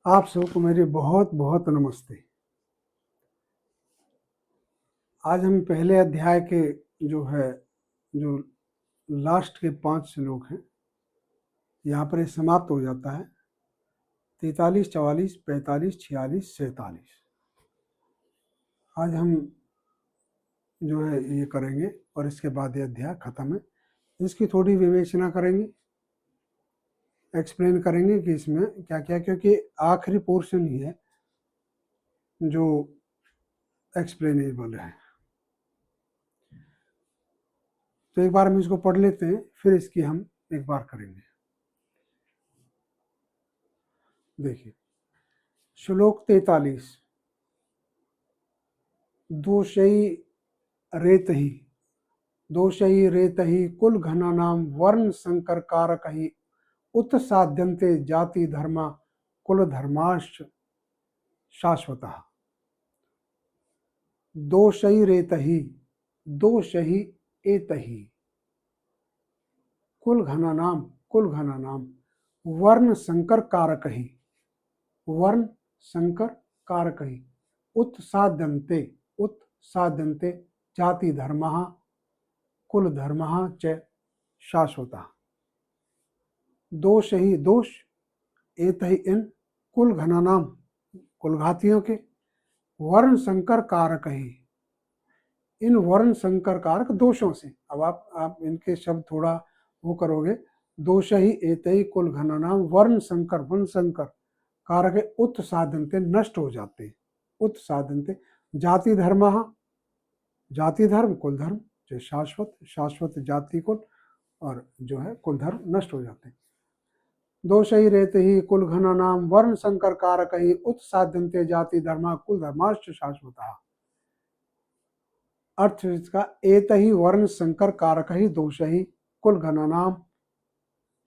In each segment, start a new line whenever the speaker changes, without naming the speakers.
आप सबको मेरी बहुत बहुत नमस्ते। आज हम पहले अध्याय के जो लास्ट के 5 श्लोक हैं, यहाँ पर ये समाप्त हो जाता है। 43, 44, 45, 46, 47 आज हम ये करेंगे और इसके बाद ये अध्याय खत्म है। इसकी थोड़ी विवेचना करेंगे, एक्सप्लेन करेंगे कि इसमें क्या क्या, क्योंकि आखिरी पोर्शन ही है जो एक्सप्लेनेबल है। तो एक बार हम इसको पढ़ लेते हैं, फिर इसकी हम एक बार करेंगे। देखिए, श्लोक 43। दोषई रेतहि कुल घना नाम वर्ण संकर कारक ही उत्साद्यन्ते जाति धर्मा कुल धर्माश्च शाश्वतः। दोषई एतहि कुल घना नाम वर्ण संकर कारक ही उत्साद्यन्ते जाति धर्मः कुल धर्मः च शाश्वतः। दोष एतहि इन कुल घना नाम कुलघातियों के वर्ण संकर कारक ही, इन वर्ण संकर कारक दोषों से। अब आप इनके शब्द थोड़ा वो करोगे। दोष ही एतहि कुल घना नाम वर्ण संकर कारक उत्साधनते नष्ट हो जाते, उत्साधनते जाति धर्म कुल धर्म जो शाश्वत जाति कुल और जो है कुल धर्म नष्ट हो जाते। दोष ही रहते ही कुल घना नाम वर्ण संकर कारक ही उत्साधनते जाति धर्मा कुल धर्माश्च शाश्वतः। अर्थ इसका एत ही वर्ण संकर कारक ही दोष ही कुल घना नाम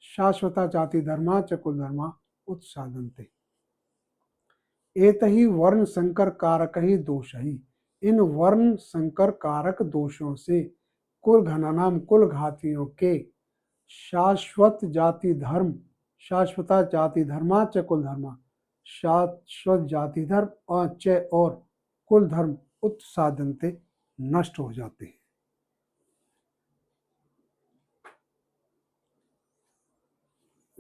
शाश्वता जाति धर्मा च कुल धर्मा उत्साधनते। एत ही वर्ण संकर कारक ही दोष ही, इन वर्ण संकर कारक दोषों से कुल घना नाम कुल घातियों के शाश्वता जाति धर्मा च कुल धर्मा, शाश्वत जाति धर्म और कुल धर्म उत्साधनते नष्ट हो जाते हैं।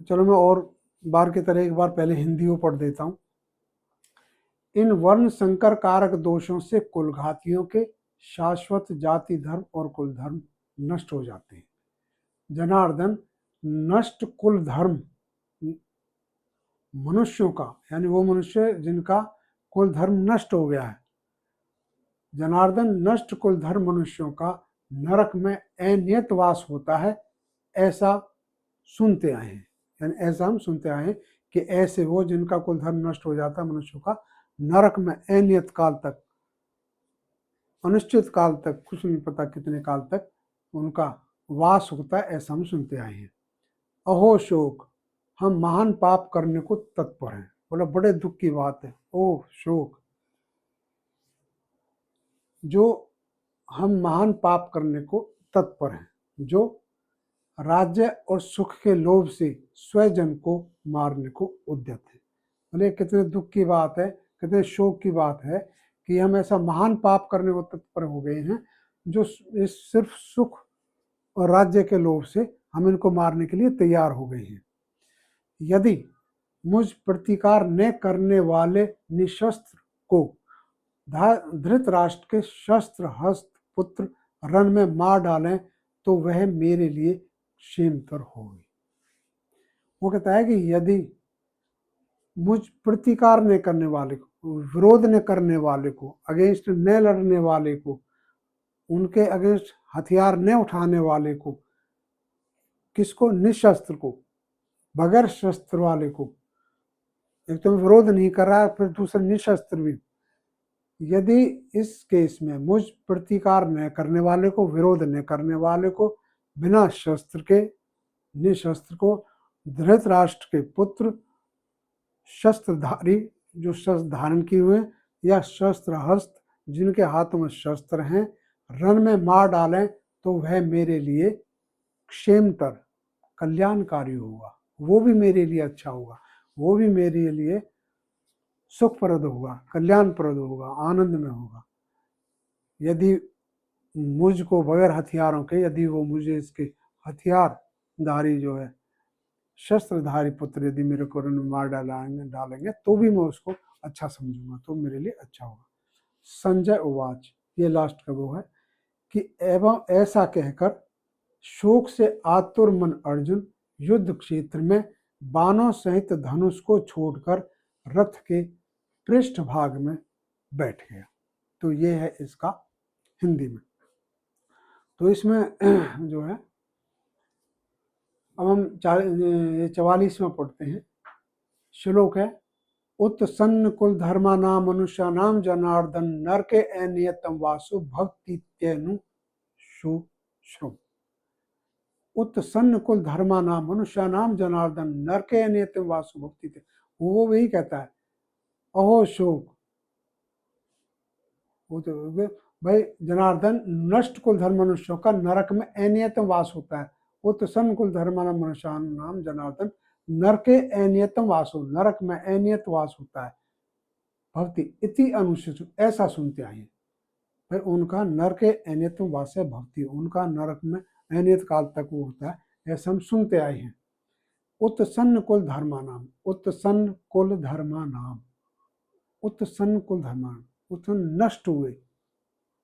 चलो मैं और बार की तरह एक बार पहले हिंदी को पढ़ देता हूं। इन वर्ण संकर कारक दोषों से कुलघातियों के शाश्वत जाति धर्म और कुल धर्म नष्ट हो जाते हैं। जनार्दन, नष्ट कुल धर्म मनुष्यों का, यानी वो मनुष्य जिनका कुल धर्म नष्ट हो गया है, जनार्दन नष्ट कुल धर्म मनुष्यों का नरक में अनियत वास होता है, ऐसा सुनते आए हैं। यानी ऐसा हम सुनते आए हैं कि ऐसे वो जिनका कुल धर्म नष्ट हो जाता है मनुष्यों का नरक में अनियत काल तक, अनिश्चित काल तक, कुछ नहीं पता कितने काल तक उनका वास होता है, ऐसा हम सुनते आए हैं। अहो शोक, हम महान पाप करने को तत्पर हैं। बोला बड़े दुख की बात है। ओह शोक, जो हम महान पाप करने को तत्पर हैं, जो राज्य और सुख के लोभ से स्वजन को मारने को उद्यत है। बोले कितने दुख की बात है, कितने शोक की बात है कि हम ऐसा महान पाप करने को तत्पर हो गए हैं जो इस सिर्फ सुख और राज्य के लोभ से हम इनको मारने के लिए तैयार हो गए हैं। यदि मुझ प्रतिकार न करने वाले निशस्त्र को धृतराष्ट्र के शस्त्र हस्त पुत्र रण में मार डालें तो वह मेरे लिए क्षेमतर होगी। वो कहता है कि यदि मुझ प्रतिकार न करने वाले को, विरोध न करने वाले को, अगेंस्ट न लड़ने वाले को, उनके अगेंस्ट हथियार न उठाने वाले को, किसको, निशस्त्र को, बगैर शस्त्र वाले को, एक तो विरोध नहीं कर रहा है, फिर दूसरा निशस्त्र भी। यदि इस केस में मुझ प्रतिकार न करने वाले को, विरोध न करने वाले को, बिना शस्त्र के, निशस्त्र को, धृतराष्ट्र के पुत्र शस्त्रधारी जो शस्त्र धारण किए हुए या शस्त्र हस्त जिनके हाथों में शस्त्र हैं, रण में मार डालें तो वह मेरे लिए क्षेमतर, कल्याणकारी होगा, वो भी मेरे लिए अच्छा होगा, वो भी मेरे लिए सुखप्रद होगा, कल्याणप्रद होगा, आनंद में होगा। यदि मुझको बगैर हथियारों के, यदि वो मुझे इसके हथियारधारी जो है शस्त्रधारी पुत्र यदि मेरे को रण में मार डालेंगे तो भी मैं उसको अच्छा समझूंगा, तो मेरे लिए अच्छा होगा। संजय उवाच, ये लास्ट का वो है कि एवं ऐसा कहकर शोक से आतुर मन अर्जुन युद्ध क्षेत्र में बाणों सहित धनुष को छोड़कर रथ के पृष्ठभाग में बैठ गया। तो ये है इसका हिंदी में। तो इसमें जो है अब हम 44वां पढ़ते हैं। श्लोक है, उत्सन्न कुल धर्मा नाम मनुष्य नाम जनार्दन नरके अनियतम वासु भक्तित्यनु सुश्रुम। उत्सन्न कुल धर्मा नाम मनुष्य नाम जनार्दन नरके अनियतम वासु भक्ति। वो वही कहता है, अहो शोक, वो तो भाई जनार्दन नष्ट कुल धर्म मनुष्यों का नरक में अनियतम वास होता है। उत्सन्न कुल धर्मा नाम मनुष्य नाम जनार्दन नरके अनियतम वासो, नरक में अनियत वास होता है। भक्ति इति अनुसूचित, ऐसा सुनते आए भाई उनका नरक अनियतम वास है भक्ति, उनका नरक में अनियत काल तक वो होता है, ऐसा हम सुनते आए हैं। उत्सन्न कुल धर्मा नाम, उत्सन्न कुल धर्मा नाम, उत्सन्न कुल धर्मा, उत्सन्न नष्ट हुए,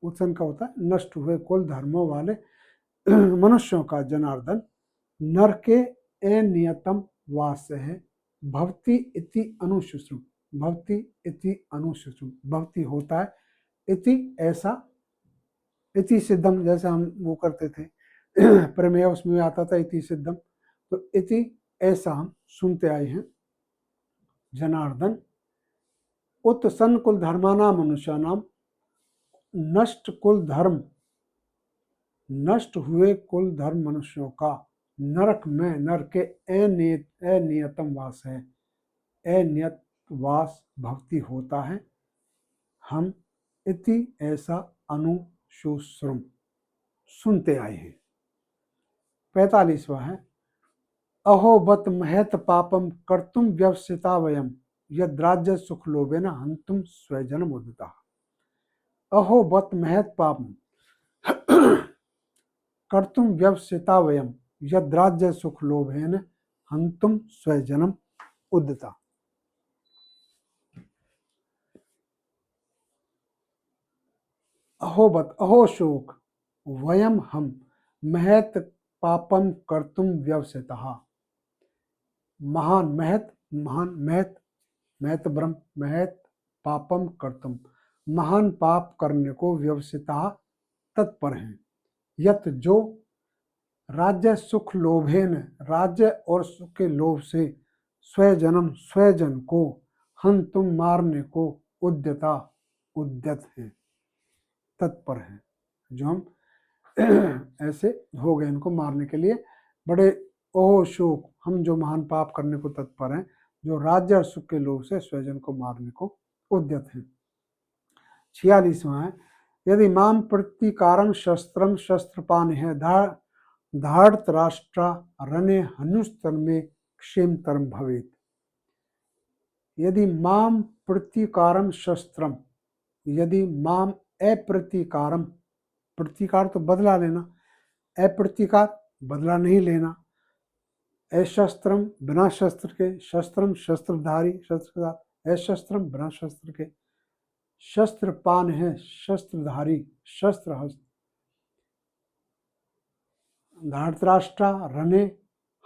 उत्सन्न का होता है नष्ट हुए कुल धर्मों वाले मनुष्यों का जनार्दन नरके अनियतम वास है भक्ति इति अनुसूचित, भक्ति इति अनुसूचित, भक्ति होता है इति ऐसा, इति सिद्धम जैसे हम वो करते थे प्रमेय उसमें आता था इति सिद्धम, तो इति ऐसा हम सुनते आए हैं। जनार्दन उत्सन्न कुल धर्माना मनुष्य नाम, नष्ट कुल धर्म, नष्ट हुए कुल धर्म मनुष्यों का नरक में, नरक के अनियतम वास है, अनियत वास भक्ति होता है। हम इति ऐसा अनुशुश्रुम सुनते आए हैं। 45वां है, अहो बत महत पापम कर्तुम व्यवसिता वयम यद्राज्य सुख लोभेन हंतुम स्वजनम उदिता। अहो बत महत पापम कर्तुम व्यवसिता वयम यद्राज्य सुख लोभेन हंतुम स्वजनम उदिता। अहोबत, अहो शोक, वयम हम, महत पापम कर्तुम व्यवसिता, महान महत, महान महत, महत ब्रह्म, महत पापम कर्तुम, महान पाप करने को व्यवसिता तत्पर हैं। यत जो राज्य सुख लोभेन, राज्य और सुख के लोभ से स्वजनम, स्वजन को, हम तुम मारने को उद्यता, उद्यत है, तत्पर है। जो हम ऐसे हो गए इनको मारने के लिए बड़े ओह शोक, हम जो महान पाप करने को तत्पर हैं, जो राज्य और सुख के लोभ से स्वजन को मारने को उद्यत हैं। 46वां है, यदि माम प्रतिकारं शस्त्रम शस्त्रपान है धार्त राष्ट्रा रणे हनुस्तन में क्षेम तरम भवेत। यदि माम प्रतिकारम शस्त्रम, यदि माम अप्रतिकारम, प्रतिकार तो बदला लेना, अप्रतिकार बदला नहीं लेना, अशस्त्रम बिना शस्त्र के, शस्त्रम शस्त्रधारी शस्त्र के साथ, अशस्त्रम बिना शस्त्र के, शस्त्रपान है शस्त्रधारी शस्त्र हस्त, धार्तराष्ट्रा रणे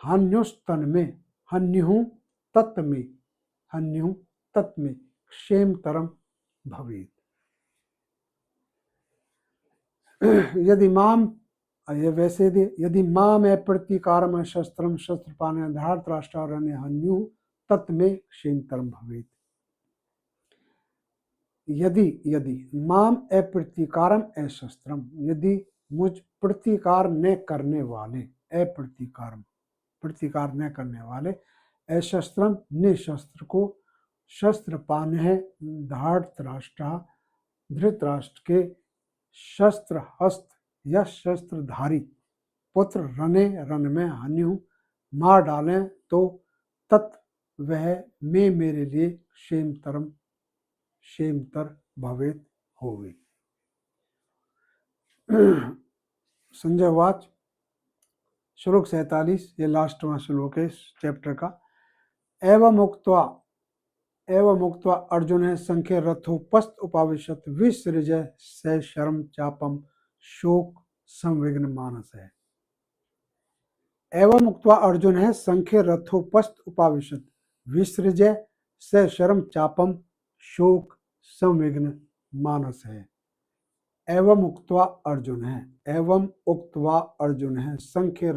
हन्युस्तन में, हन्यु तत्व में, हन्यु तत्व में क्षेम तरम भवेत। यदि माम, ये वैसे यदि माम अप्रतिकारम शस्त्रम शस्त्रपान धार्तराष्ट्रा रणे हन्यु तत्व में क्षेम तरम भवेत। यदि यदि माम अप्रतिकारम अशस्त्रम, यदि मुझ प्रतिकार न करने वाले, अप्रतिकारम प्रतिकार न करने वाले, अशस्त्रम निशस्त्र को, शस्त्रपान है धार्तराष्ट्र, धृतराष्ट्र के शस्त्र हस्त या शस्त्रधारी पुत्र रणे, रण में हन्यु मार डालें तो तत् वह में मेरे लिए क्षेम तरम क्षेमतर भवेत होवे। संजय वाच श्लोक 47, ये लास्टवा श्लोक है इस चैप्टर का। एवं उक्त्वा अर्जुन संख्य रथोपस्थ उपाविशत विसृज स शरम चापम शोक संविघ्न मानस है। एवं उक्त्वा अर्जुन संख्य रथोपस्थ उपाविशत विसृज स शरम चापम शोक संविघ्न मानस है। एवं उक्त्वा अर्जुन है संख्य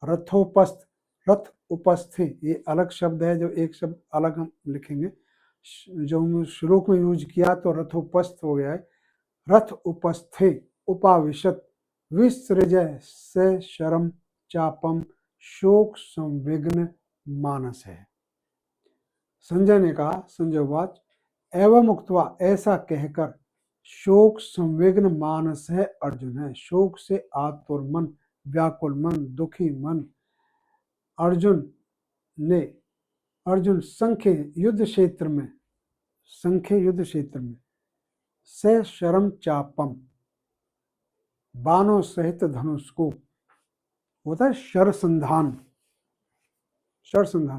रथोपस्थ, रथ उपस्थ, ये अलग शब्द है, जो एक शब्द अलग हम लिखेंगे। जो हम श्लोक में यूज किया तो रथोपस्थ हो गया है। रथ उपस्थे उपाविशत विसृज से शरम चापम शोक संविघ्न मानस है। संजय ने कहा, संजय वाच एवं उक्त्वा, ऐसा कहकर, शोक संविघ्न मानस है अर्जुन है, शोक से आतुर मन, व्याकुल मन, दुखी मन अर्जुन संख्य युद्ध क्षेत्र में से शरम चापम, बाणों सहित धनुष को, होता है शरसंधान,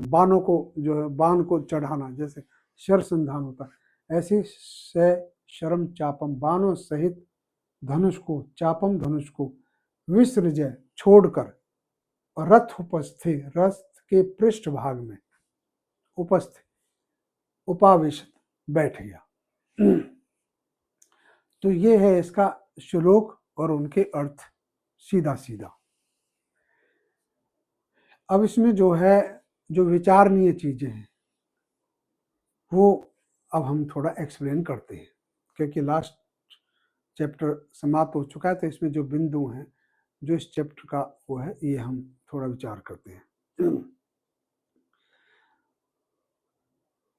बाणों को, जो है बाण को चढ़ाना, जैसे शरसंधान होता है, ऐसे से शरम चापम, बाणों सहित धनुष को, चापम धनुष को, विसृजय छोड़कर, रथ उपस्थे, रथ के पृष्ठ भाग में, उपस्थ उपाविशत बैठ गया। तो ये है इसका श्लोक और उनके अर्थ सीधा सीधा। अब इसमें जो है, जो विचारणीय चीजें हैं वो अब हम थोड़ा एक्सप्लेन करते हैं, क्योंकि लास्ट चैप्टर समाप्त हो चुका है, तो इसमें जो बिंदु हैं जो इस चैप्टर का वो है, ये हम थोड़ा विचार करते हैं।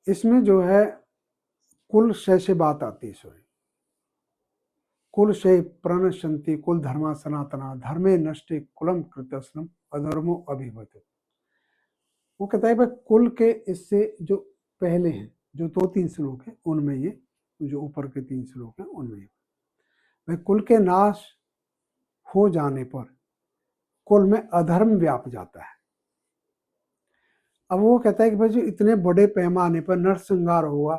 इसमें जो है कुल से बात आती है, सॉरी, कुल से प्रणशंति कुल धर्मा सनातना धर्मे नष्टे कुलम कृतस्नम अधर्मो अभिभूत। वो कहता है भाई कुल के इससे जो पहले हैं, जो 2-3 श्लोक है उनमें, ये जो ऊपर के 3 श्लोक हैं उनमें, भाई कुल के नाश हो जाने पर कुल में अधर्म व्याप जाता है। अब वो कहता है कि भाई जो इतने बड़े पैमाने पर नरसंहार होगा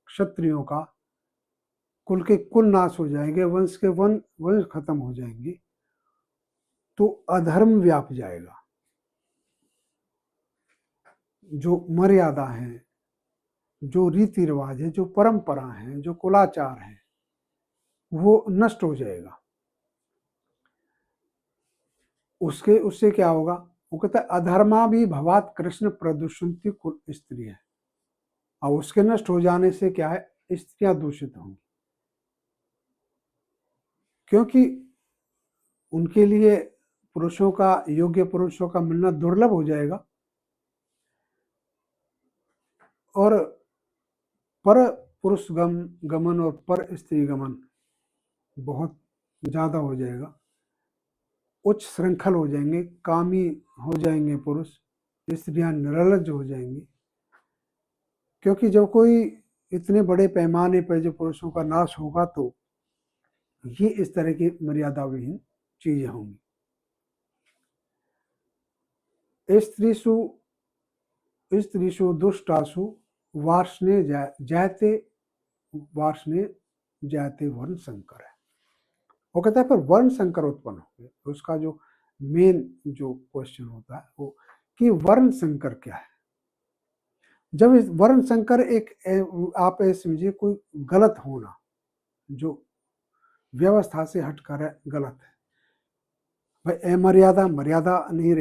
क्षत्रियों का, कुल के कुल नाश हो जाएंगे, वंश के वंश खत्म हो जाएंगे, तो अधर्म व्याप जाएगा। जो मर्यादा है, जो रीति रिवाज है, जो परंपरा है, जो कुलाचार है, वो नष्ट हो जाएगा। उससे क्या होगा? वो कहता है अधर्मा भी भवात कृष्ण प्रदूषंती कुल स्त्री है, और उसके नष्ट हो जाने से क्या है, स्त्रियां दूषित होंगी, क्योंकि उनके लिए पुरुषों का, योग्य पुरुषों का मिलना दुर्लभ हो जाएगा, और पर पुरुष गमन और पर स्त्री गमन बहुत ज्यादा हो जाएगा। उच्च श्रृंखल हो जाएंगे, कामी हो जाएंगे पुरुष, स्त्रियां निरलज्ज हो जाएंगी। क्योंकि जब कोई इतने बड़े पैमाने पर जो पुरुषों का नाश होगा, तो ये इस तरह की मर्यादा विहीन चीजें होंगी। स्त्रीषु दुष्टासु वार्ष्णे जायते वर्ण संकर है। वो कहता है पर वर्ण संकर उत्पन्न हो गए। उसका जो मेन जो क्वेश्चन होता है वो कि वर्ण संकर क्या है। जब इस वर्ण संकर आप ऐसे समझिए कोई गलत होना, जो व्यवस्था से हटकर है, गलत है। भाई अमर्यादा, मर्यादा नहीं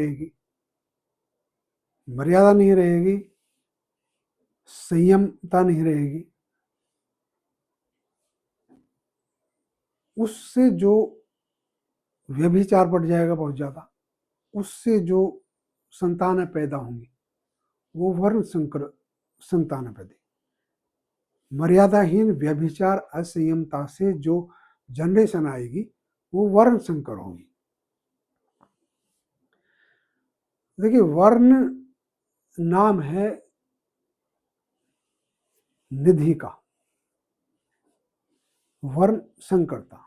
रहेगी, संयमता नहीं रहेगी, उससे जो व्यभिचार बढ़ जाएगा बहुत ज्यादा, उससे जो संतानें पैदा होंगी वो वर्ण संकर संतान पैदा। मर्यादाहीन व्यभिचार असंयमता से जो जनरेशन आएगी वो वर्ण संकर होगी। देखिए वर्ण नाम है निधि का, वर्ण संकरता।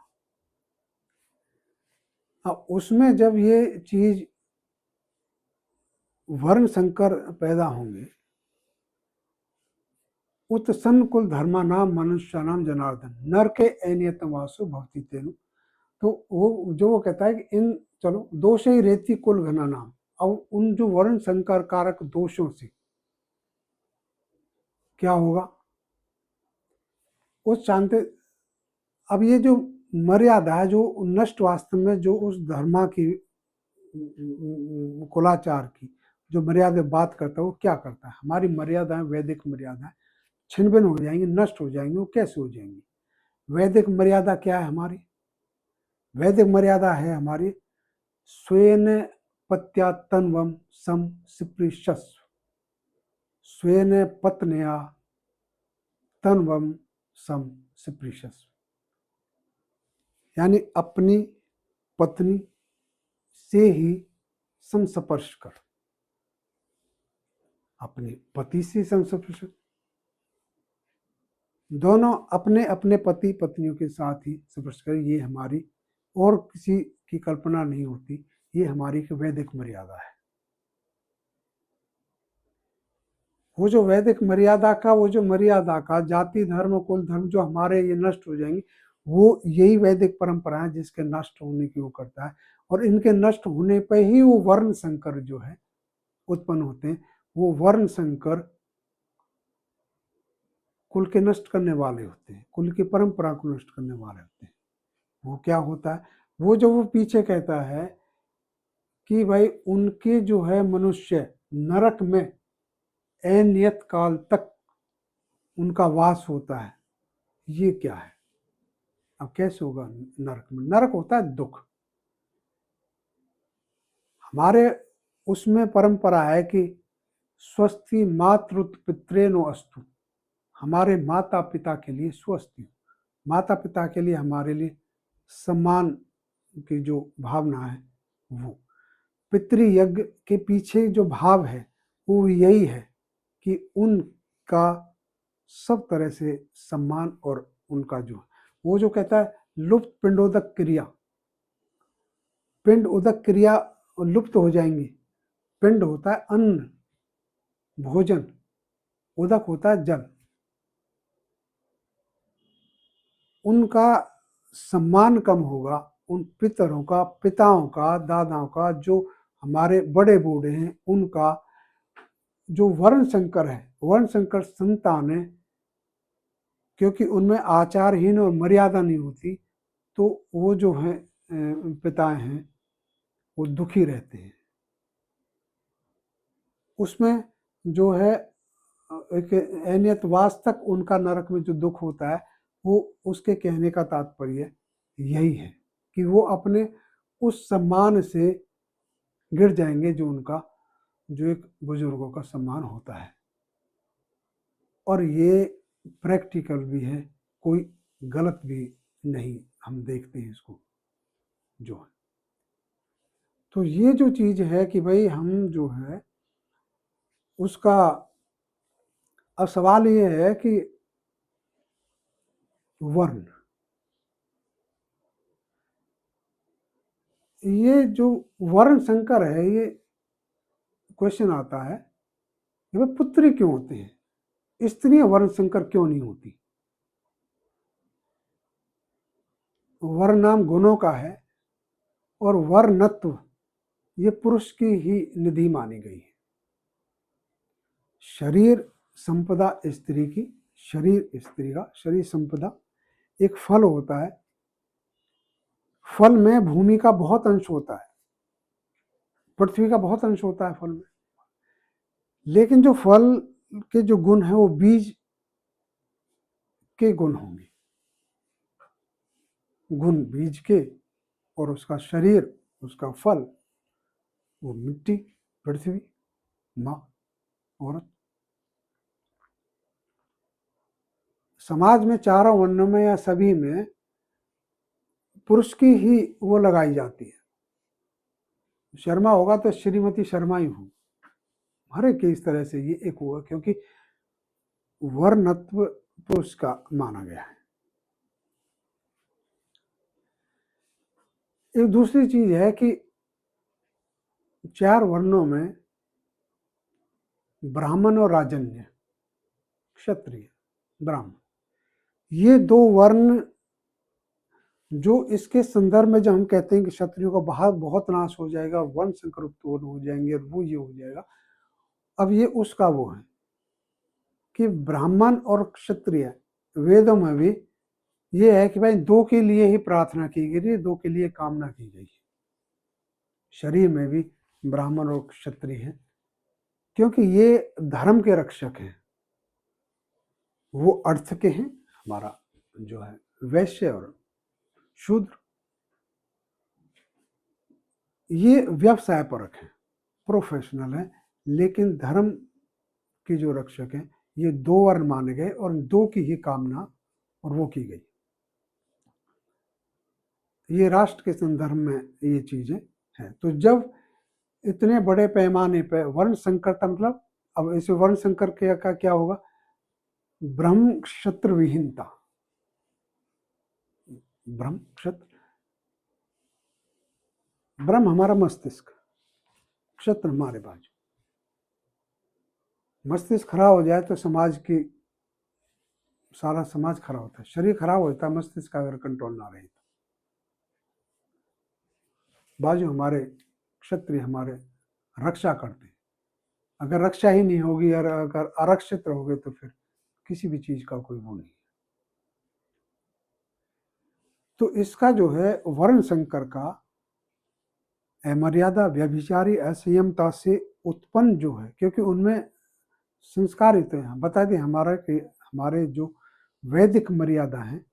अब उसमें जब ये चीज वर्ण संकर पैदा होंगे, उत्सन्न कुल धर्मानाम मनुष्यानाम जनार्दन नर के अनियतम वासु भक्ति तेनु। तो वो कहता है कि इन चलो दोष ही रेती कुल घना नाम। अब उन जो वर्ण संकर कारक दोषों से क्या होगा उस शांति। अब ये जो मर्यादा है जो नष्ट वास्तव में जो उस धर्मा की कुलाचार की जो मर्यादा बात करता है वो क्या करता है, हमारी मर्यादाएं वैदिक मर्यादाएं छिन्न भिन्न हो जाएंगी, नष्ट हो जाएंगी। वो कैसे हो जाएंगी? वैदिक मर्यादा क्या है हमारी? वैदिक मर्यादा है हमारी स्वेन पत्या तन्वम सम सिप्रिशस्व, स्वेन पत्न्या तन्वम सम सिप्रिशस्व, यानी अपनी पत्नी से ही संस्पर्श कर, अपने पति से संस्पर्श, दोनों अपने अपने पति पत्नियों के साथ ही संस्पर्श करें। ये हमारी और किसी की कल्पना नहीं होती, ये हमारी वैदिक मर्यादा है। वो जो वैदिक मर्यादा का वो जो मर्यादा का जाति धर्म कुल धर्म जो हमारे ये नष्ट हो जाएंगे, वो यही वैदिक परंपरा है जिसके नष्ट होने की वो करता है। और इनके नष्ट होने पर ही वो वर्ण संकर जो है उत्पन्न होते हैं। वो वर्ण संकर कुल के नष्ट करने वाले होते हैं, कुल की परंपरा को नष्ट करने वाले होते हैं। वो क्या होता है, वो जो वो पीछे कहता है कि भाई उनके जो है मनुष्य नरक में अनियत काल तक उनका वास होता है। ये क्या है? अब कैसे होगा नरक में? नरक होता है दुख। हमारे उसमें परंपरा है कि स्वस्ति मातृत पितृनो अस्तु, हमारे माता पिता के लिए स्वस्ति, माता पिता के लिए हमारे लिए सम्मान की जो भावना है वो पितृयज्ञ के पीछे जो भाव है वो यही है कि उनका सब तरह से सम्मान और उनका जो वो जो कहता है लुप्त पिंडोदक क्रिया, पिंड उदक क्रिया लुप्त हो जाएंगी। पिंड होता है अन्न भोजन, उदक होता है जल। उनका सम्मान कम होगा, उन पितरों का पिताओं का दादाओं का जो हमारे बड़े बूढ़े हैं उनका जो वर्ण संकर है, वर्ण संकर संतान है, क्योंकि उनमें आचारहीन और मर्यादा नहीं होती तो वो जो है पिताएं हैं वो दुखी रहते हैं। उसमें जो है एक अनियतवास तक उनका नरक में जो दुख होता है वो उसके कहने का तात्पर्य यही है कि वो अपने उस सम्मान से गिर जाएंगे जो उनका जो एक बुजुर्गों का सम्मान होता है। और ये प्रैक्टिकल भी है, कोई गलत भी नहीं, हम देखते हैं इसको जो है। तो ये जो चीज है कि भाई हम जो है उसका अब सवाल ये है कि वर्ण, ये जो वर्ण संकर है ये क्वेश्चन आता है कि भाई पुत्री क्यों होते हैं, स्त्रियां वर्ण संकर क्यों नहीं होती? वर्ण नाम गुणों का है और वर्णत्व ये पुरुष की ही निधि मानी गई है। शरीर संपदा स्त्री की, शरीर स्त्री का, शरीर संपदा एक फल होता है। फल में भूमि का बहुत अंश होता है, पृथ्वी का बहुत अंश होता है फल में, लेकिन जो फल के जो गुण है वो बीज के गुण होंगे, गुण बीज के, और उसका शरीर उसका फल वो मिट्टी पृथ्वी माँ औरत। समाज में चारों वर्णों में या सभी में पुरुष की ही वो लगाई जाती है। शर्मा होगा तो श्रीमती शर्मा ही हो, हर एक इस तरह से ये एक हुआ, क्योंकि वर्णत्व पुरुष का माना गया है। एक दूसरी चीज है कि 4 वर्णों में ब्राह्मण और राजन्य, क्षत्रिय, ब्राह्मण, ये 2 वर्ण जो इसके संदर्भ में जब हम कहते हैं कि क्षत्रियों का बहुत नाश हो जाएगा, वर्ण संकर उत्पन्न हो जाएंगे, वो ये हो जाएगा, अब ये उसका वो है कि ब्राह्मण और क्षत्रिय वेदों में भी ये है कि भाई 2 के लिए ही प्रार्थना की गई है, 2 के लिए कामना की गई है। शरीर में भी ब्राह्मण और क्षत्रिय हैं क्योंकि ये धर्म के रक्षक हैं, वो अर्थ के हैं, हमारा जो है वैश्य और शूद्र ये व्यवसाय परक है, प्रोफेशनल है, लेकिन धर्म के जो रक्षक हैं ये 2 वर्ण माने गए और 2 की ही कामना और वो की गई। ये राष्ट्र के संदर्भ में ये चीजें हैं। तो जब इतने बड़े पैमाने पर वर्ण संकरता, मतलब अब इसे वर्ण संकर का क्या होगा, ब्रह्म क्षत्र विहीनता, ब्रह्म क्षत्र, ब्रह्म हमारा मस्तिष्क, क्षत्र हमारे बाजू, मस्तिष्क खराब हो जाए तो समाज की सारा समाज खराब होता है, शरीर खराब होता है, मस्तिष्क का अगर कंट्रोल ना रहे तो। बाजू हमारे क्षत्रिय हमारे रक्षा करते हैं, अगर रक्षा ही नहीं होगी और अगर आरक्षित रहोगे तो फिर किसी भी चीज का कोई वो नहीं। तो इसका जो है वर्ण संकर का मर्यादा व्यभिचारी असंयमता से उत्पन्न जो है, क्योंकि उनमें संस्कार तो हैं, बता दें हमारा कि हमारे जो वैदिक मर्यादा है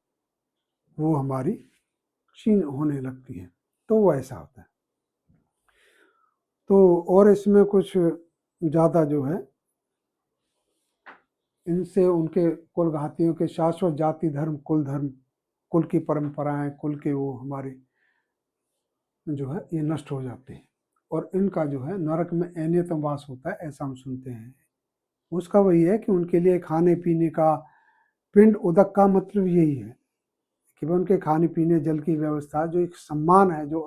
वो हमारी क्षीण होने लगती है, तो वो ऐसा होता है। तो और इसमें कुछ ज़्यादा जो है इनसे उनके कुलघातियों के शाश्वत जाति धर्म कुल धर्म कुल की परंपराएं कुल के वो हमारे जो है ये नष्ट हो जाते हैं और इनका जो है नरक में ऐन्यतम वास होता है, ऐसा हम सुनते हैं। उसका वही है कि उनके लिए खाने पीने का पिंड उदक का मतलब यही है कि वह उनके खाने पीने जल की व्यवस्था जो एक सम्मान है जो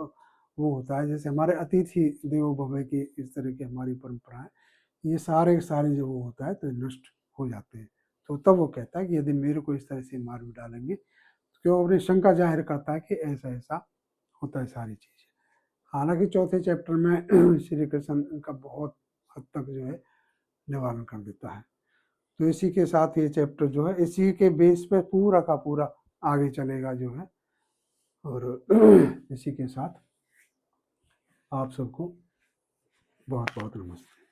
वो होता है, जैसे हमारे अतिथि देवो भव की इस तरह की हमारी परंपराएं, ये सारे सारे जो वो होता है तो नष्ट हो जाते हैं। तो तब वो कहता है कि यदि मेरे को इस तरह से मार भी डालेंगे तो क्यों अपनी शंका जाहिर करता है कि ऐसा ऐसा होता है सारी चीज़ें। हालांकि चौथे चैप्टर में श्री कृष्ण इनका बहुत हद तक जो है निवारण कर देता है। तो इसी के साथ ये चैप्टर जो है इसी के बेस पे पूरा का पूरा आगे चलेगा जो है, और इसी के साथ आप सबको बहुत बहुत नमस्ते।